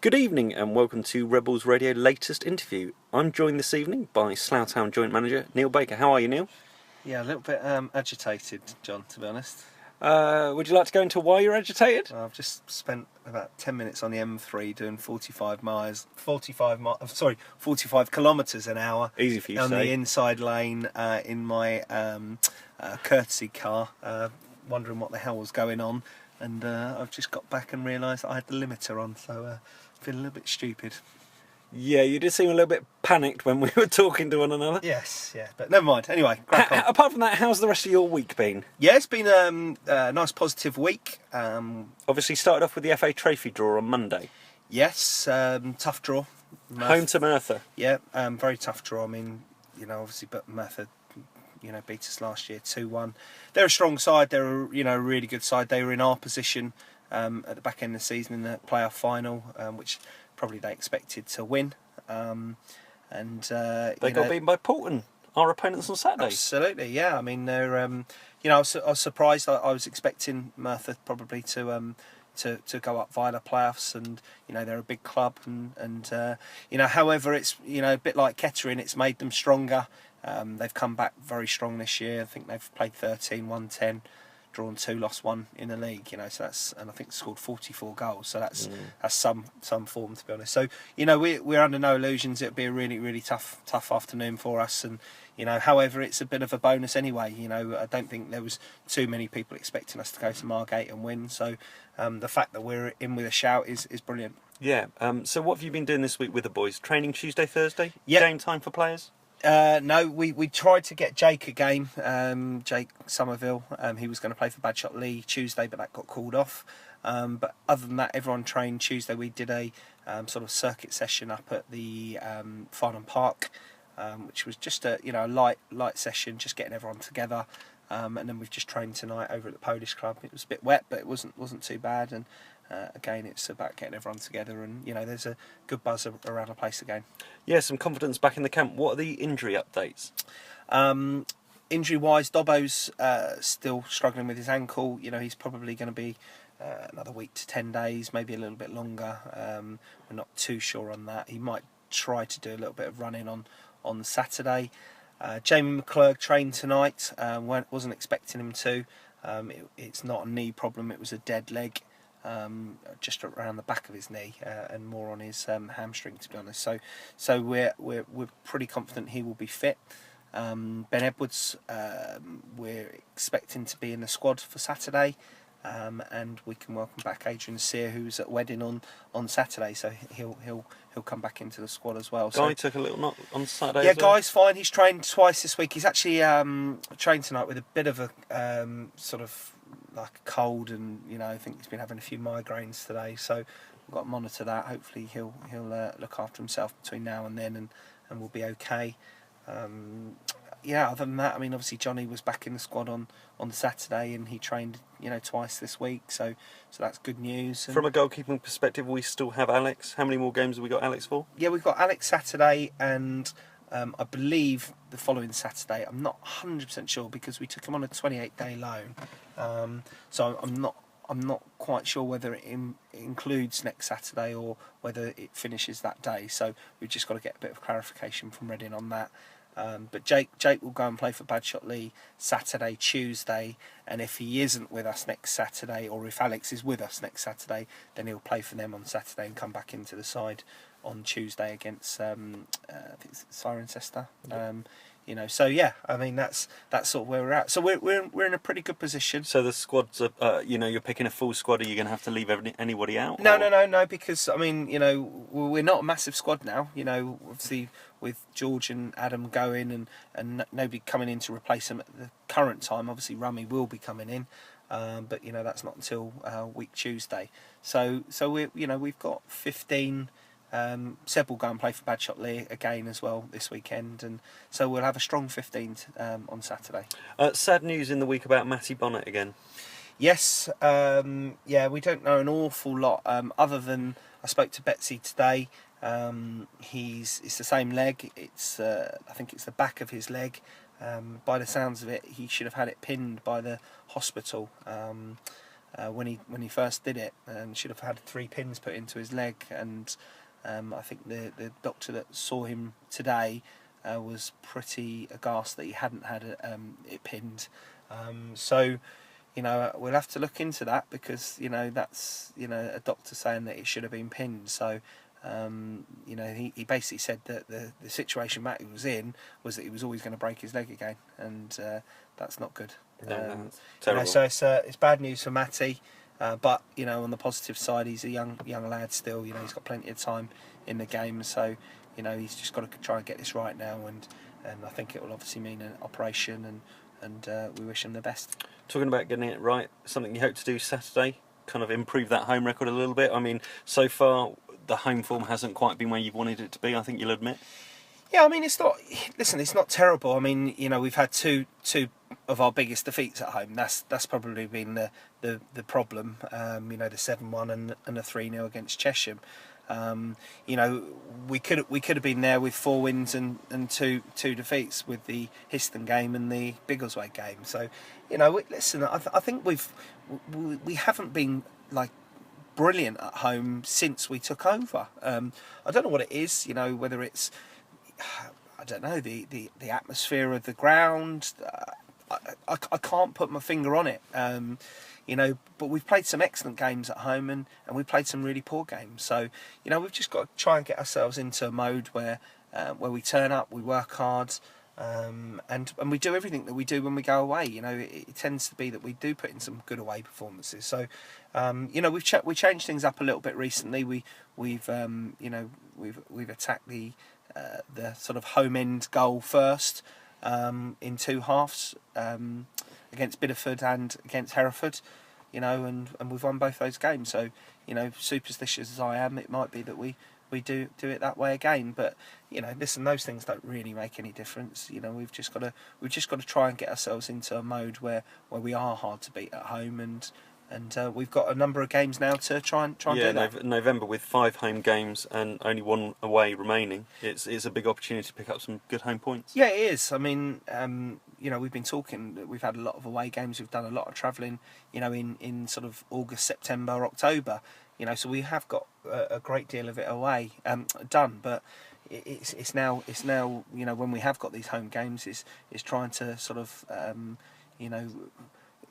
Good evening and welcome to Rebels Radio latest interview. I'm joined this evening by Slough Town Joint Manager Neil Baker. How are you, Neil? Yeah, a little bit agitated, John, to be honest. Would you like to go into why you're agitated? I've just spent about 10 minutes on the M3 doing 45 kilometres an hour. Easy for you to on say. the inside lane in my courtesy car, wondering what the hell was going on. And I've just got back and realised I had the limiter on, so I feel a little bit stupid. Yeah, you did seem a little bit panicked when we were talking to one another. Yes, yeah, but never mind. Anyway, crack on. Apart from that, how's the rest of your week been? Yeah, it's been a nice positive week. Obviously started off with the FA Trophy draw on Monday. Yes, tough draw. Home to Merthyr. Yeah, very tough draw. I mean, obviously, but Merthyr, beat us last year 2-1. They're a strong side. They're a really good side. They were in our position at the back end of the season in the playoff final, which probably they expected to win. They got beaten by Paulton, our opponents on Saturday. Absolutely, yeah. I mean, they're. I was surprised. I was expecting Merthyr probably to go up via the playoffs, and they're a big club, and however it's a bit like Kettering, it's made them stronger. They've come back very strong this year. I think they've played 13, won 10, drawn 2, lost 1 in the league. So that's, and I think scored 44 goals. So that's some form, to be honest. So we're under no illusions. It'll be a really, really tough afternoon for us. And however, it's a bit of a bonus anyway. I don't think there was too many people expecting us to go to Margate and win. So the fact that we're in with a shout is brilliant. Yeah. So what have you been doing this week with the boys? Training Tuesday, Thursday? Yep. Game time for players? No, we tried to get Jake a game, Jake Somerville. He was going to play for Badshot Lee Tuesday, but that got called off. But other than that, everyone trained Tuesday. We did a sort of circuit session up at the Farnham Park, which was just a light session, just getting everyone together. And then we've just trained tonight over at the Polish Club. It was a bit wet, but it wasn't too bad. And again, it's about getting everyone together, and there's a good buzz around the place again. Yeah, some confidence back in the camp. What are the injury updates? Injury-wise, Dobbo's still struggling with his ankle. He's probably going to be another week to 10 days, maybe a little bit longer. We're not too sure on that. He might try to do a little bit of running on Saturday. Jamie McClurg trained tonight. Wasn't expecting him to. It's not a knee problem. It was a dead leg. Just around the back of his knee and more on his hamstring, to be honest. So we're pretty confident he will be fit. Ben Edwards, we're expecting to be in the squad for Saturday, and we can welcome back Adrian Sear, who's at wedding on Saturday. So he'll come back into the squad as well. Guy took a little knock on Saturday. Yeah, Guy's fine. He's trained twice this week. He's actually trained tonight with a bit of a sort of like a cold, and I think he's been having a few migraines today, so we've got to monitor that. Hopefully he'll look after himself between now and then, and we'll be okay. Other than that, I mean, obviously Johnny was back in the squad on Saturday, and he trained twice this week, so that's good news. And from a goalkeeping perspective, we still have Alex. How many more games have we got Alex for? Yeah, we've got Alex Saturday, and I believe the following Saturday. I'm not 100% sure because we took him on a 28-day loan, so I'm not quite sure whether it includes next Saturday or whether it finishes that day. So we've just got to get a bit of clarification from Reading on that. But Jake will go and play for Badshot Lee Saturday, Tuesday, and if he isn't with us next Saturday, or if Alex is with us next Saturday, then he'll play for them on Saturday and come back into the side on Tuesday against I think it's Cirencester. So yeah, I mean that's sort of where we're at. So we're in a pretty good position. So the squads are, you're picking a full squad. Are you going to have to leave anybody out? No, because I mean, we're not a massive squad now. Obviously with George and Adam going and nobody coming in to replace them at the current time. Obviously Rummy will be coming in, but that's not until week Tuesday. So we've got 15. Seb will go and play for Badshot Lee again as well this weekend, and so we'll have a strong 15 on Saturday. Sad news in the week about Matty Bonnet again. Yes, we don't know an awful lot other than I spoke to Betsy today. It's the same leg. It's I think it's the back of his leg. By the sounds of it, he should have had it pinned by the hospital. when he first did it, and should have had 3 pins put into his leg. And I think the doctor that saw him today was pretty aghast that he hadn't had it pinned. So we'll have to look into that, because that's a doctor saying that it should have been pinned. So he basically said that the situation Matty was in was that he was always going to break his leg again, and that's not good. That's terrible. So it's bad news for Matty, but on the positive side, he's a young lad still. He's got plenty of time in the game, so he's just got to try and get this right now, and I think it will obviously mean an operation, and we wish him the best. Talking about getting it right, something you hope to do Saturday, kind of improve that home record a little bit. I mean, so far the home form hasn't quite been where you've wanted it to be, I think you'll admit. Yeah, I mean, it's not. Listen, it's not terrible. I mean, we've had two of our biggest defeats at home. That's probably been the problem. The 7-1 and the 3-0 against Chesham. We could have been there with 4 wins and two defeats with the Histon game and the Biggleswade game. So, listen, I think we haven't been like brilliant at home since we took over. I don't know what it is. Whether it's I don't know, the atmosphere of the ground. I can't put my finger on it. But we've played some excellent games at home, and we've played some really poor games. So, we've just got to try and get ourselves into a mode where we turn up, we work hard, and we do everything that we do when we go away. It tends to be that we do put in some good away performances. So, we changed things up a little bit recently. We've attacked the sort of home end goal first in 2 halves against Bideford and against Hereford, and we've won both those games. So, superstitious as I am, it might be that we do it that way again. But listen, those things don't really make any difference. We've just got to try and get ourselves into a mode where we are hard to beat at home, and we've got a number of games now to try and do that. November with 5 home games and only 1 away remaining. It's a big opportunity to pick up some good home points. Yeah, it is. I mean, we've been talking. We've had a lot of away games. We've done a lot of travelling. in sort of August, September, October. So we have got a great deal of it away done. But it's now when we have got these home games, is trying to sort of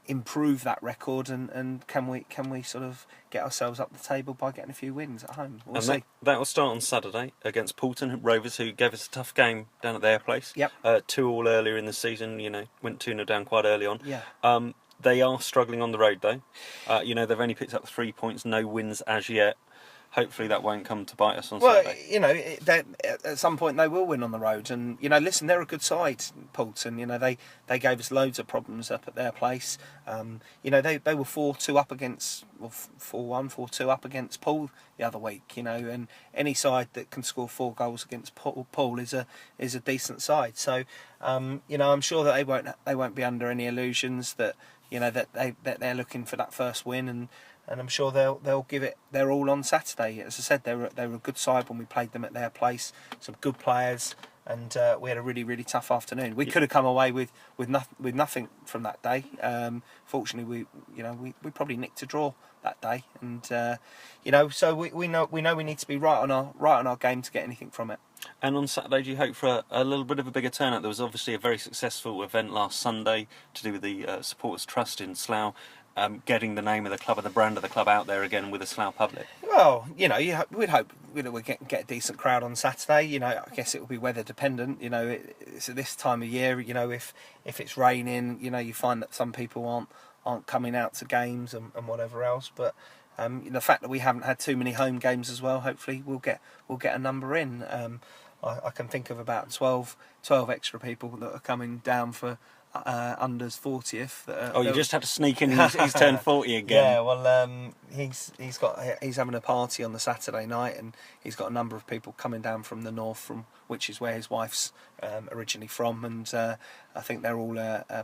improve that record, and can we sort of get ourselves up the table by getting a few wins at home? We'll see. That will start on Saturday against Paulton Rovers, who gave us a tough game down at their place. Yep. 2-2 earlier in the season. Went 2-0 down quite early on. Yeah. They are struggling on the road though. They've only picked up 3 points, no wins as yet. Hopefully that won't come to bite us on Saturday. At some point they will win on the road, and listen, they're a good side, Paulton. They gave us loads of problems up at their place. They were 4-2 up against, 4-1, 4-2 up against Paul the other week. And any side that can score 4 goals against Paul is a decent side. So I'm sure that they won't be under any illusions that that they're looking for that first win, and I'm sure they'll give it their all on Saturday. As I said, they were a good side when we played them at their place. Some good players, and we had a really, really tough afternoon. We could have come away with nothing from that day. Fortunately, we probably nicked a draw that day, and so we know we need to be right on our game to get anything from it. And on Saturday, do you hope for a little bit of a bigger turnout? There was obviously a very successful event last Sunday to do with the Supporters Trust in Slough, getting the name of the club and the brand of the club out there again with the Slough public. Well, we'd hope we get a decent crowd on Saturday. I guess it will be weather dependent. It's at this time of year. If it's raining, you find that some people aren't coming out to games and whatever else. But the fact that we haven't had too many home games as well, hopefully we'll get a number in. I can think of about 12 extra people that are coming down for Under's 40th. You just had to sneak in. He's turned 40 again. Yeah, well, he's having a party on the Saturday night, and he's got a number of people coming down from the north, which is where his wife's originally from, and I think they're all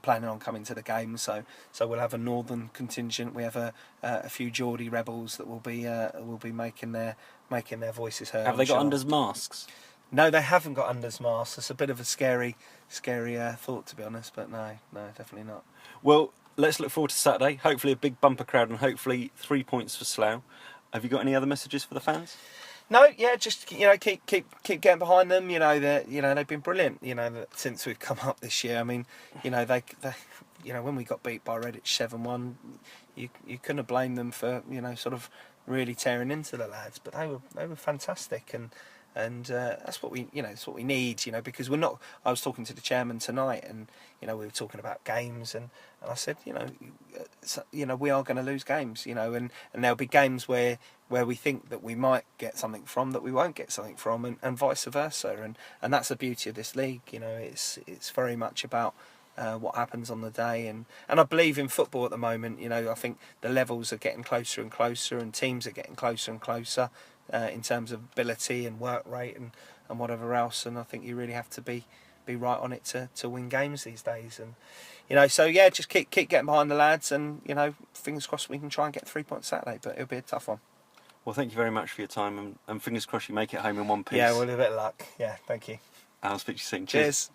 planning on coming to the game. So we'll have a northern contingent. We have a few Geordie rebels that will be making their voices heard. Have they got Under's masks? No, they haven't got Under's masks. It's a bit of a scary thought, to be honest. But no, definitely not. Well, let's look forward to Saturday. Hopefully a big bumper crowd and hopefully 3 points for Slough. Have you got any other messages for the fans? No, yeah, just keep getting behind them. They've been brilliant. Since we've come up this year. I mean, they when we got beat by Redditch 7-1, you couldn't have blamed them for sort of really tearing into the lads. But they were fantastic, and that's what we need. Because we're not. I was talking to the chairman tonight, and we were talking about games, and I said, we are going to lose games, and there'll be games where we think that we might get something from that we won't get something from, and vice versa, and that's the beauty of this league. It's very much about what happens on the day, and I believe in football at the moment. I think the levels are getting closer and closer, and teams are getting closer and closer in terms of ability and work rate and whatever else, and I think you really have to be right on it to win games these days, and so yeah, just keep getting behind the lads, and fingers crossed we can try and get 3 points Saturday, but it'll be a tough one. Well, thank you very much for your time, and fingers crossed you make it home in one piece. Yeah, well, a bit of luck. Yeah, thank you. I'll speak to you soon. Cheers.